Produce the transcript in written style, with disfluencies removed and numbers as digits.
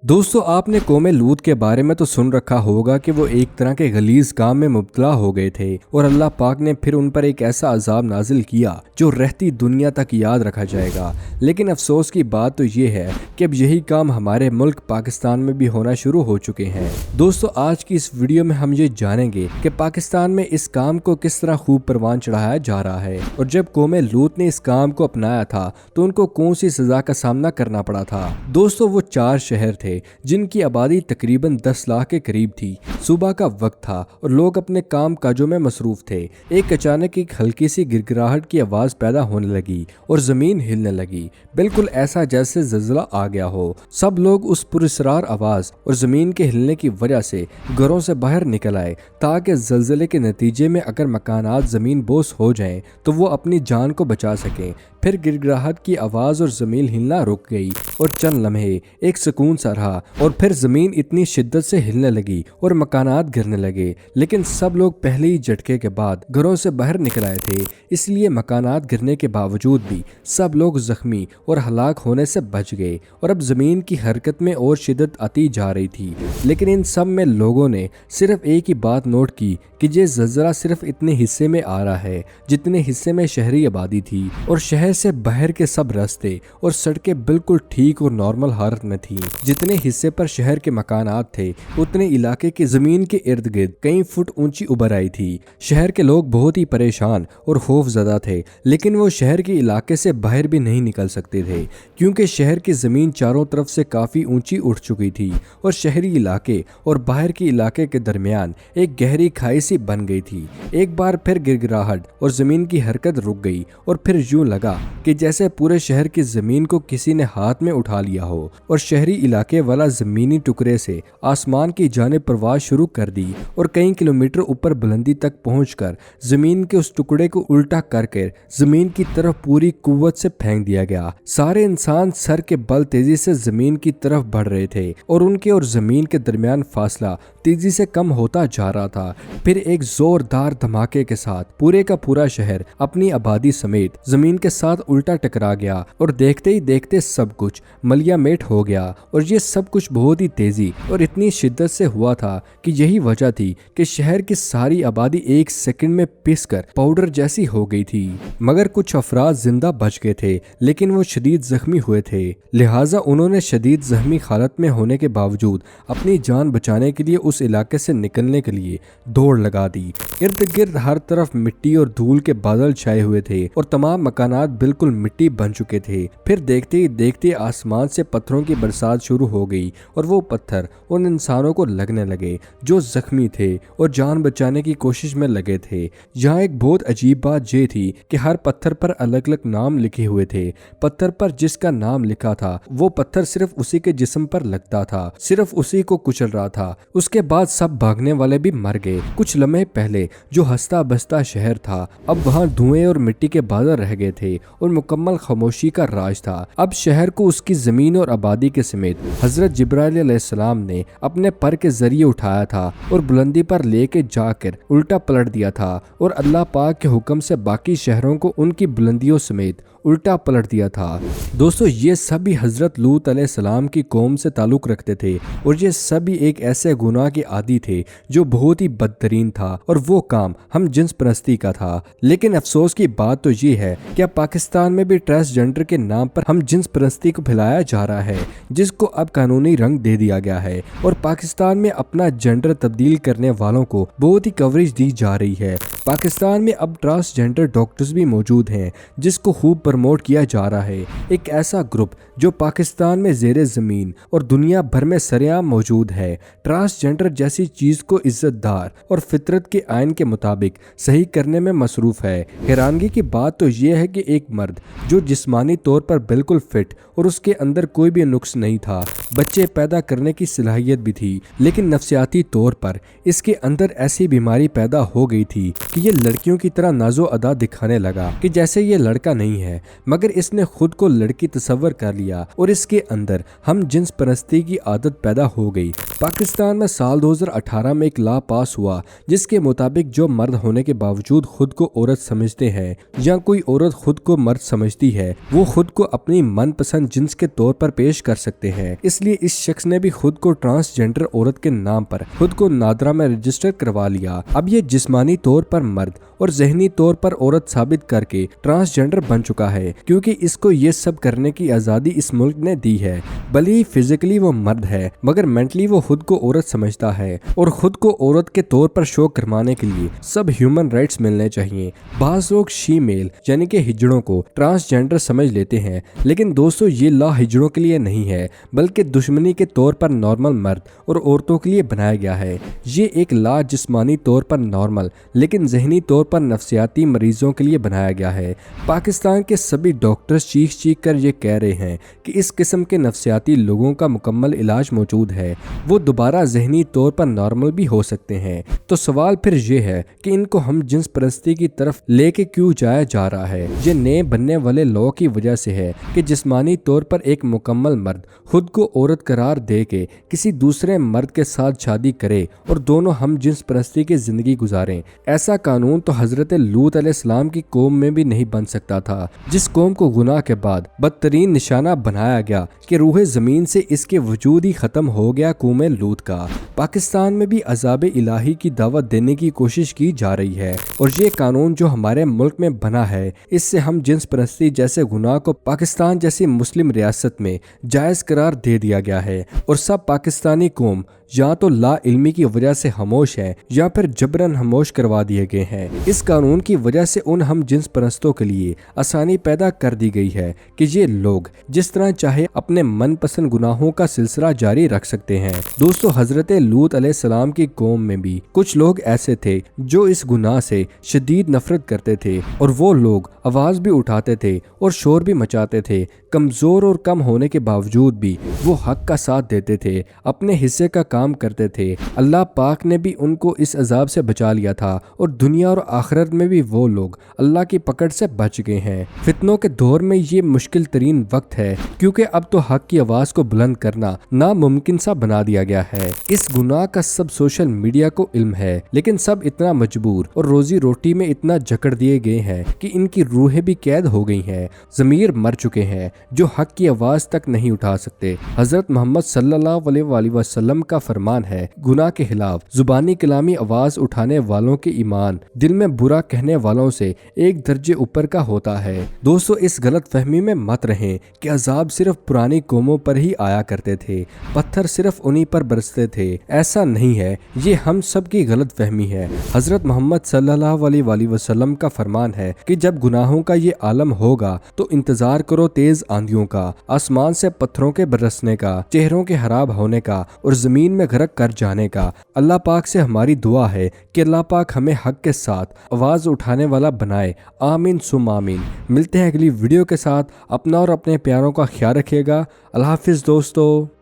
दोस्तों आपने कौम लूत के बारे में तो सुन रखा होगा कि वो एक तरह के गलीज काम में मुब्तला हो गए थे और अल्लाह पाक ने फिर उन पर एक ऐसा अजाब नाजिल किया जो रहती दुनिया तक याद रखा जाएगा। लेकिन अफसोस की बात तो ये है कि अब यही काम हमारे मुल्क पाकिस्तान में भी होना शुरू हो चुके हैं। दोस्तों आज की इस वीडियो में हम ये जानेंगे कि पाकिस्तान में इस काम को किस तरह खूब परवान चढ़ाया जा रहा है और जब कौम लूत ने इस काम को अपनाया था तो उनको कौन सी सजा का सामना करना पड़ा था। दोस्तों वो 4 शहर थे जिनकी आबादी तकरीबन 10 लाख के करीब थी। सुबह का वक्त था और लोग अपने काम काजों में मसरूफ थे। एक अचानक एक हल्की सी गिड़गिड़ाहट की आवाज पैदा होने लगी और जमीन हिलने लगी, बिल्कुल ऐसा जैसे ज़लज़ला आ गया हो। सब लोग उस पुरस्रार आवाज और जमीन के हिलने की वजह से घरों से बाहर निकल आए ताकि ज़लज़ले के नतीजे में अगर मकानात जमीन बोस हो जाएं तो वो अपनी जान को बचा सकें। फिर गिड़गिड़ाहट की आवाज और जमीन हिलना रुक गई और चंद लम्हे एक सुकून सा रहा और फिर जमीन इतनी शिद्दत से हिलने लगी और मकानात गिरने लगे। लेकिन सब लोग पहले ही झटके के बाद घरों से बाहर निकल आए थे, इसलिए मकानात गिरने के बावजूद भी सब लोग जख्मी और हलाक होने से बच गए और अब जमीन की हरकत में और शिद्दत आती जा रही थी। लेकिन इन सब में लोगों ने सिर्फ एक ही बात नोट की कि ये ज़लज़ला सिर्फ इतने हिस्से में आ रहा है जितने हिस्से में शहरी आबादी थी और शहर से बाहर के सब रास्ते और सड़कें बिल्कुल ठीक और नॉर्मल हालत में थी। जितने हिस्से पर शहर के मकानात थे उतने इलाके की जमीन के इर्द गिर्द कई फुट ऊंची उबर आई थी। शहर के लोग बहुत ही परेशान और खौफजदा थे, लेकिन वो शहर के इलाके से बाहर भी नहीं निकल सकते थे क्योंकि शहर की जमीन चारों तरफ से काफी ऊंची उठ चुकी थी और शहरी इलाके और बाहर के इलाके के दरमियान एक गहरी खाई सी बन गई थी। एक बार फिर गिड़गिड़ाहट और जमीन की हरकत रुक गई और फिर यूं लगा कि जैसे पूरे शहर की जमीन को किसी ने हाथ में उठा लिया हो और शहरी इलाके वाला जमीनी टुकड़े से आसमान की जानिब परवाज शुरू कर दी और कई किलोमीटर ऊपर बुलंदी तक पहुंचकर जमीन के उस टुकड़े को उल्टा करके जमीन की तरफ पूरी कुव्वत से फेंक दिया गया। सारे इंसान सर के बल तेजी से जमीन की तरफ बढ़ रहे थे और उनके और जमीन के दरमियान फासला तेजी से कम होता जा रहा था। फिर एक जोरदार धमाके के साथ पूरे का पूरा शहर अपनी आबादी समेत जमीन के साथ उल्टा टकरा गया और देखते ही देखते सब कुछ मलियामेट हो गया। और ये सब कुछ बहुत ही तेजी और इतनी शिद्दत से हुआ था कि यही वजह थी कि शहर की सारी आबादी एक सेकंड में पिसकर पाउडर जैसी हो गई थी। मगर कुछ अफराद जिंदा बच गए थे लेकिन वो शदीद जख्मी हुए थे, लिहाजा उन्होंने शदीद जख्मी हालत में होने के बावजूद अपनी जान बचाने के लिए उस इलाके से निकलने के लिए दौड़ लगा दी। इर्द गिर्द हर तरफ मिट्टी और धूल के बादल छाए हुए थे और तमाम मकानात बिल्कुल मिट्टी बन चुके थे। फिर देखते ही देखते आसमान से पत्थरों की बरसात शुरू हो गई और वो पत्थर उन इंसानों को लगने लगे जो जख्मी थे और जान बचाने की कोशिश में लगे थे। यहाँ एक बहुत अजीब बात ये थी कि हर पत्थर पर अलग अलग नाम लिखे हुए थे। पत्थर पर जिसका नाम लिखा था वो पत्थर सिर्फ उसी के जिस्म पर लगता था, सिर्फ उसी को कुचल रहा था। उसके बाद सब भागने वाले भी मर गए। कुछ लम्हे पहले जो हंसता बसता शहर था अब वहाँ धुएं और मिट्टी के बादल रह गए थे और मुकम्मल खामोशी का राज था। अब शहर को उसकी जमीन और आबादी के समेत हजरत जिब्राइल अलैहिस्सलाम ने अपने पर के जरिए उठाया था और बुलंदी पर लेके जाकर उल्टा पलट दिया था और अल्लाह पाक के हुक्म से बाकी शहरों को उनकी बुलंदियों समेत उल्टा पलट दिया था। दोस्तों ये सभी हजरत लूत अलैहिस्सलाम की कौम से ताल्लुक रखते थे और ये सभी एक ऐसे गुनाह के आदी थे जो बहुत ही बदतरीन था और वो काम हम जिन्स परस्ती का था। लेकिन अफसोस की बात तो ये है कि अब पाकिस्तान में भी ट्रांसजेंडर के नाम पर हम जिन्स परस्ती को फैलाया जा रहा है जिसको अब कानूनी रंग दे दिया गया है और पाकिस्तान में अपना जेंडर तब्दील करने वालों को बहुत ही कवरेज दी जा रही है। पाकिस्तान में अब ट्रांसजेंडर डॉक्टर्स भी मौजूद हैं जिसको खूब प्रमोट किया जा रहा है। एक ऐसा ग्रुप जो पाकिस्तान में ज़ेरे ज़मीन और दुनिया भर में सरेआम मौजूद है। ट्रांसजेंडर जैसी चीज़ को इज्जतदार और फितरत के आइन के मुताबिक सही करने में मसरूफ़ है। हैरानगी की बात तो ये है कि एक मर्द जो जिस्मानी तौर पर बिल्कुल फिट और उसके अंदर कोई भी नुक्स नहीं था, बच्चे पैदा करने की सलाहियत भी थी, लेकिन नफ्सियाती तौर पर इसके अंदर ऐसी बीमारी पैदा हो गई थी कि ये लड़कियों की तरह नाजो अदा दिखाने लगा कि जैसे ये लड़का नहीं है, मगर इसने खुद को लड़की तस्वर कर लिया और इसके अंदर हम जिन्स परस्ती की आदत पैदा हो गई। पाकिस्तान में साल 2018 में एक लॉ पास हुआ जिसके मुताबिक जो मर्द होने के बावजूद खुद को औरत समझते हैं या कोई औरत खुद को मर्द समझती है वो खुद को अपनी मनपसंद जिन्स के तौर पर पेश कर सकते हैं। इसलिए इस शख्स ने भी खुद को ट्रांसजेंडर औरत के नाम पर खुद को नादरा में रजिस्टर करवा लिया। अब ये जिस्मानी तौर पर मर्द और जहनी तौर पर औरत साबित करके ट्रांसजेंडर बन चुका है, क्योंकि इसको ये सब करने की आज़ादी इस मुल्क ने दी है। भले ही फिजिकली वो मर्द है मगर मेंटली वो खुद को औरत समझता है और खुद को औरत के तौर पर शो करवाने के लिए सब ह्यूमन राइट्स मिलने चाहिए। बाज लोग शीमेल यानी कि हिजड़ों को ट्रांसजेंडर समझ लेते हैं, लेकिन दोस्तों ये लॉ हिजड़ों के लिए नहीं है बल्कि दुश्मनी के तौर पर नॉर्मल मर्द और औरतों के लिए बनाया गया है। ये एक लॉ जिस्मानी तौर पर नॉर्मल लेकिन जहनी तौर पर नफ्सियाती मरीजों के लिए बनाया गया है। पाकिस्तान के सभी डॉक्टर्स चीख कर ये कह रहे हैं कि इस किस्म के नफ्सियाती लोगों का मुकम्मल इलाज मौजूद है, वो दोबारा जहनी तौर पर नॉर्मल भी हो सकते हैं। तो सवाल फिर ये है कि इनको हम जिन्स परस्ती की तरफ लेके क्यों जाया जा रहा है। ये नए बनने वाले लॉ की वजह से है कि जिस्मानी तौर पर एक मुकम्मल मर्द खुद को औरत करार दे के किसी दूसरे मर्द के साथ शादी करे और दोनों हम जिन्स परस्ती की जिंदगी गुजारें। ऐसा कानून तो हजरत लूत अलैहिस्सलाम की कौम में भी नहीं बन सकता था, जिस कौम को गुनाह के बाद बदतरीन निशाना बनाया गया कि रूह जमीन से इसके वजूद ही खत्म हो गया कौम लूत का। पाकिस्तान में भी अजाब इलाही की दावत देने की कोशिश की जा रही है और ये कानून जो हमारे मुल्क में बना है इससे हम जिन्स परस्ती जैसे गुनाह को पाकिस्तान जैसी मुस्लिम रियासत में जायज़ करार दे दिया गया है और सब पाकिस्तानी कौम या तो ला इल्मी की वजह से खामोश है या फिर जबरन खामोश करवा दिए गए हैं। इस कानून की वजह से उन हम जिन्स परस्तों के लिए आसानी पैदा कर दी गई है कि ये लोग जिस तरह चाहे अपने मनपसंद गुनाहों का सिलसिला जारी रख सकते हैं। दोस्तों हजरत लूत अलैहिस्सलाम की कौम में भी कुछ लोग ऐसे थे जो इस गुनाह से शदीद नफरत करते थे और वो लोग आवाज भी उठाते थे और शोर भी मचाते थे। कमजोर और कम होने के बावजूद भी वो हक का साथ देते थे, अपने हिस्से का काम करते थे। अल्लाह पाक ने भी उनको इस अजाब से बचा लिया था और दुनिया और आखिरत में भी वो लोग अल्लाह की पकड़ से बच गए हैं। फितनों के दौर में ये मुश्किल तरीन वक्त है क्योंकि अब तो हक की आवाज को बुलंद करना नामुमकिन सा बना दिया गया है। इस गुनाह का सब सोशल मीडिया को इल्म है, लेकिन सब इतना मजबूर और रोजी रोटी में इतना जकड़ दिए गए हैं कि इनकी रूहें भी कैद हो गई हैं, ज़मीर मर चुके हैं जो हक की आवाज तक नहीं उठा सकते। हजरत मोहम्मद सल्लल्लाहु अलैहि वसल्लम का फरमान है, गुनाह के खिलाफ जुबानी कलामी आवाज उठाने वालों के ईमान दिल में बुरा कहने वालों से एक दर्जे ऊपर का होता है। दोस्तों इस गलत फहमी में मत रहें कि अजाब सिर्फ पुरानी कौमों पर ही आया करते थे, पत्थर सिर्फ उन्हीं पर बरसते थे। ऐसा नहीं है, ये हम सब की गलत फहमी है। हजरत मोहम्मद सल्लल्लाहु अलैहि वसल्लम का फरमान है कि जब गुनाहों का ये आलम होगा तो इंतजार करो तेज आंधियों का, आसमान से पत्थरों के बरसने का, चेहरों के खराब होने का और जमीन में गरक कर जाने का। अल्लाह पाक से हमारी दुआ है कि अल्लाह पाक हमें हक के साथ आवाज उठाने वाला बनाए। आमीन सुम आमीन। मिलते हैं अगली वीडियो के साथ। अपना और अपने प्यारों का ख्याल रखिएगा। अल्लाह हाफिज दोस्तों।